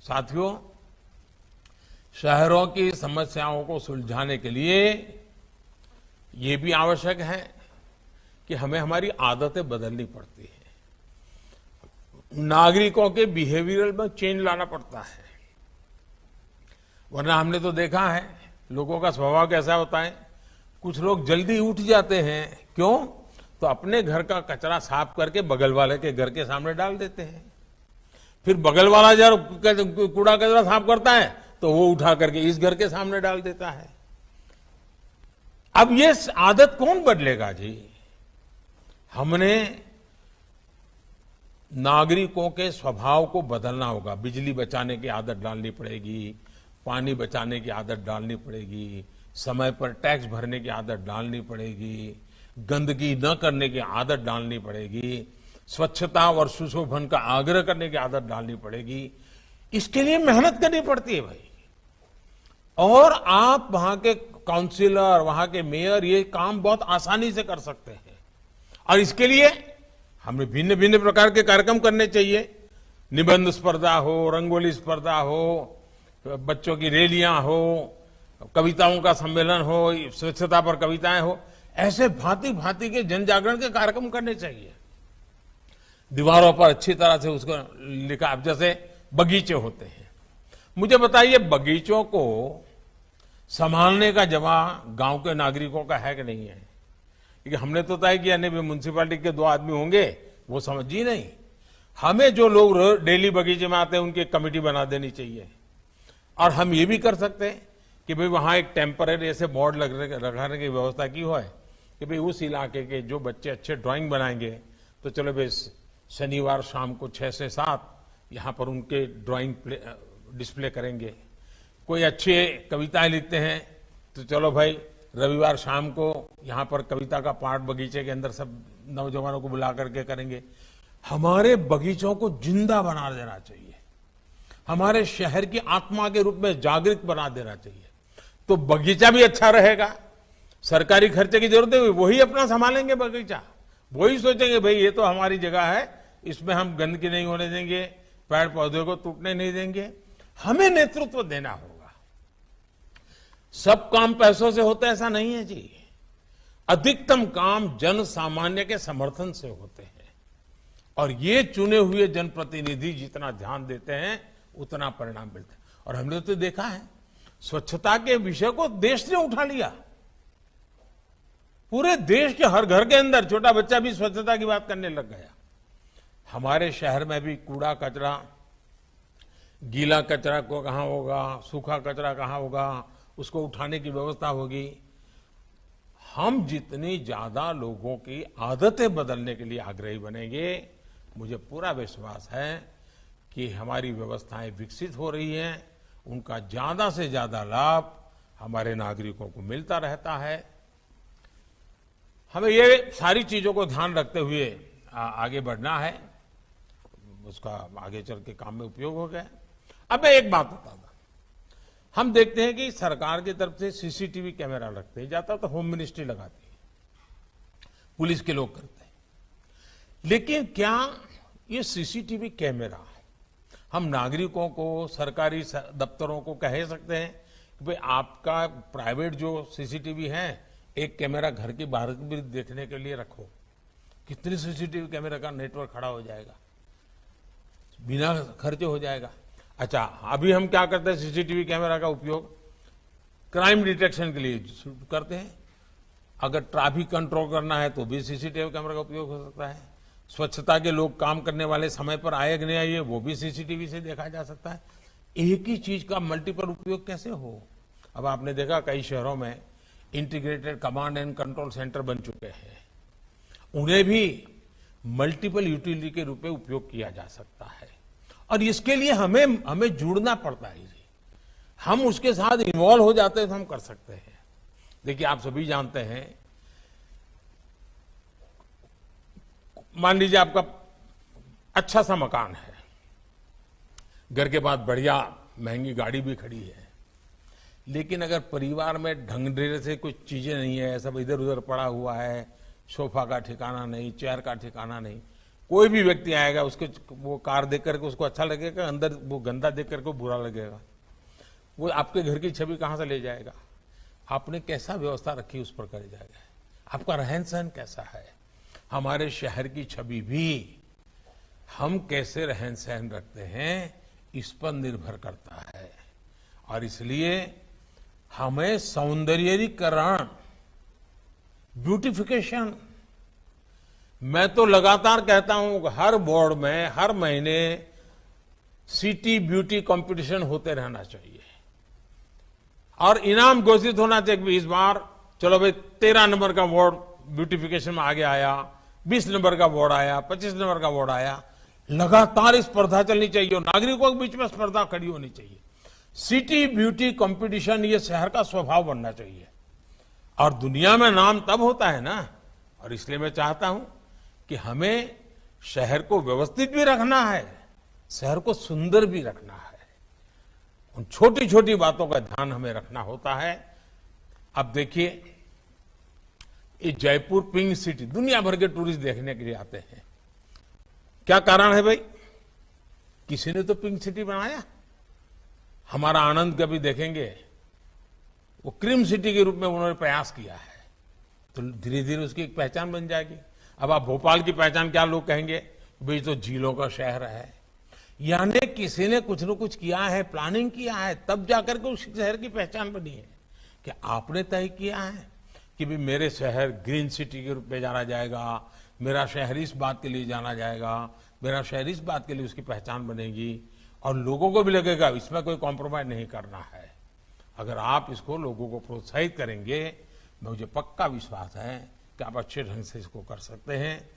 साथियों, शहरों की समस्याओं को सुलझाने के लिए ये भी आवश्यक है कि हमें हमारी आदतें बदलनी पड़ती है। नागरिकों के बिहेवियर में चेंज लाना पड़ता है, वरना हमने तो देखा है लोगों का स्वभाव कैसा होता है। कुछ लोग जल्दी उठ जाते हैं, क्यों? तो अपने घर का कचरा साफ करके बगल वाले के घर के सामने डाल देते हैं। फिर बगल वाला जब कूड़ा कचरा साफ करता है तो वो उठा करके इस घर के सामने डाल देता है। अब ये आदत कौन बदलेगा जी? हमने नागरिकों के स्वभाव को बदलना होगा। बिजली बचाने की आदत डालनी पड़ेगी, पानी बचाने की आदत डालनी पड़ेगी, समय पर टैक्स भरने की आदत डालनी पड़ेगी, गंदगी न करने की आदत डालनी पड़ेगी, स्वच्छता और सुशोभन का आग्रह करने की आदत डालनी पड़ेगी। इसके लिए मेहनत करनी पड़ती है भाई। और आप वहां के काउंसिलर, वहां के मेयर ये काम बहुत आसानी से कर सकते हैं। और इसके लिए हमें भिन्न भिन्न प्रकार के कार्यक्रम करने चाहिए। निबंध स्पर्धा हो, रंगोली स्पर्धा हो, बच्चों की रैलियां हो, कविताओं का सम्मेलन हो, स्वच्छता पर कविताएं हो, ऐसे भांति भांति के जन जागरण के कार्यक्रम करने चाहिए। दीवारों पर अच्छी तरह से उसको लिखा। अब जैसे बगीचे होते हैं, मुझे बताइए बगीचों को संभालने का जवाब गांव के नागरिकों का है कि नहीं है? क्योंकि हमने तो तय किया नहीं, म्यूनसिपैलिटी के 2 आदमी होंगे, वो समझ ही नहीं। हमें जो लोग डेली बगीचे में आते हैं उनकी एक कमेटी बना देनी चाहिए। और हम ये भी कर सकते हैं कि भाई वहां एक टेम्पररी ऐसे बोर्ड लगाने की व्यवस्था की हो है कि भाई उस इलाके के जो बच्चे अच्छे ड्राइंग बनाएंगे तो चलो भाई शनिवार शाम को 6 से 7 यहाँ पर उनके ड्राइंग डिस्प्ले करेंगे। कोई अच्छे कविताएं लिखते हैं तो चलो भाई रविवार शाम को यहाँ पर कविता का पाठ बगीचे के अंदर सब नौजवानों को बुला करके करेंगे। हमारे बगीचों को जिंदा बना देना चाहिए, हमारे शहर की आत्मा के रूप में जागृत बना देना चाहिए। तो बगीचा भी अच्छा रहेगा, सरकारी खर्चे की जरूरत है, वही अपना संभालेंगे बगीचा, वही सोचेंगे भाई ये तो हमारी जगह है, इसमें हम गंदगी नहीं होने देंगे, पेड़ पौधे को टूटने नहीं देंगे। हमें नेतृत्व देना होगा। सब काम पैसों से होता है ऐसा नहीं है जी। अधिकतम काम जन सामान्य के समर्थन से होते हैं। और ये चुने हुए जनप्रतिनिधि जितना ध्यान देते हैं उतना परिणाम मिलता है। और हमने तो देखा है स्वच्छता के विषय को देश ने उठा लिया। पूरे देश के हर घर के अंदर छोटा बच्चा भी स्वच्छता की बात करने लग गया। हमारे शहर में भी कूड़ा कचरा, गीला कचरा को कहां होगा, सूखा कचरा कहां होगा, उसको उठाने की व्यवस्था होगी। हम जितनी ज्यादा लोगों की आदतें बदलने के लिए आग्रही बनेंगे, मुझे पूरा विश्वास है कि हमारी व्यवस्थाएं विकसित हो रही हैं, उनका ज्यादा से ज्यादा लाभ हमारे नागरिकों को मिलता रहता है। हमें ये सारी चीजों को ध्यान रखते हुए आगे बढ़ना है, उसका आगे चल के काम में उपयोग हो गया। अब मैं एक बात बताता, हम देखते हैं कि सरकार की तरफ से सीसीटीवी कैमरा लगते हैं, जाता तो होम मिनिस्ट्री लगाती है, पुलिस के लोग करते हैं। लेकिन क्या ये सीसीटीवी कैमरा हम नागरिकों को, सरकारी दफ्तरों को कह सकते हैं कि भाई आपका प्राइवेट जो सीसीटीवी है, एक कैमरा घर के बाहर भी देखने के लिए रखो? कितनी सीसीटीवी कैमरा का नेटवर्क खड़ा हो जाएगा, बिना खर्चे हो जाएगा। अच्छा, अभी हम क्या करते हैं, सीसीटीवी कैमरा का उपयोग क्राइम डिटेक्शन के लिए करते हैं। अगर ट्रैफिक कंट्रोल करना है तो भी सीसीटीवी कैमरा का उपयोग हो सकता है। स्वच्छता के लोग काम करने वाले समय पर आए कि नहीं आए, वो भी सीसीटीवी से देखा जा सकता है। एक ही चीज का मल्टीपल उपयोग कैसे हो? अब आपने देखा कई शहरों में integrated command and control centre बन चुके हैं, उन्हें भी मल्टीपल यूटिलिटी के रूप में उपयोग किया जा सकता है। और इसके लिए हमें जुड़ना पड़ता है जी। हम उसके साथ इन्वॉल्व हो जाते हैं तो हम कर सकते हैं। देखिए, आप सभी जानते हैं, मान लीजिए आपका अच्छा सा मकान है, घर के पास बढ़िया महंगी गाड़ी भी खड़ी है, लेकिन अगर परिवार में ढंग से कुछ चीजें नहीं है, सब इधर उधर पड़ा हुआ है, सोफा का ठिकाना नहीं, चेयर का ठिकाना नहीं, कोई भी व्यक्ति आएगा उसके वो कार देख करके उसको अच्छा लगेगा, अंदर वो गंदा देख करके बुरा लगेगा। वो आपके घर की छवि कहां से ले जाएगा? आपने कैसा व्यवस्था रखी उस पर कर जाएगा। आपका रहन सहन कैसा है? हमारे शहर की छवि भी हम कैसे रहन सहन रखते हैं इस पर निर्भर करता है। और इसलिए हमें सौंदर्यीकरण, ब्यूटिफिकेशन, मैं तो लगातार कहता हूं हर बोर्ड में हर महीने सिटी ब्यूटी कंपटीशन होते रहना चाहिए और इनाम घोषित होना चाहिए कि इस बार चलो भाई 13 नंबर का वार्ड ब्यूटिफिकेशन में आगे आया, 20 नंबर का वार्ड आया, 25 नंबर का वार्ड आया। लगातार स्पर्धा चलनी चाहिए और नागरिकों के बीच में स्पर्धा खड़ी होनी चाहिए। सिटी ब्यूटी कंपटीशन ये शहर का स्वभाव बनना चाहिए और दुनिया में नाम तब होता है ना। और इसलिए मैं चाहता हूं कि हमें शहर को व्यवस्थित भी रखना है, शहर को सुंदर भी रखना है। उन छोटी छोटी बातों का ध्यान हमें रखना होता है। अब देखिए, ये जयपुर पिंक सिटी, दुनिया भर के टूरिस्ट देखने के लिए आते हैं। क्या कारण है भाई? किसी ने तो पिंक सिटी बनाया। हमारा आनंद का भी देखेंगे, वो क्रीम सिटी के रूप में उन्होंने प्रयास किया है, तो धीरे धीरे उसकी एक पहचान बन जाएगी। अब आप भोपाल की पहचान क्या लोग कहेंगे? भाई तो झीलों का शहर है। यानी किसी ने कुछ न कुछ किया है, प्लानिंग किया है, तब जाकर के उस शहर की पहचान बनी है। कि आपने तय किया है कि भाई मेरे शहर ग्रीन सिटी के रूप में जाना जाएगा, मेरा शहर इस बात के लिए जाना जाएगा, मेरा शहर इस बात के लिए उसकी पहचान बनेगी और लोगों को भी लगेगा इसमें कोई कॉम्प्रोमाइज नहीं करना है। अगर आप इसको लोगों को प्रोत्साहित करेंगे, मुझे पक्का विश्वास है कि आप अच्छे ढंग से इसको कर सकते हैं।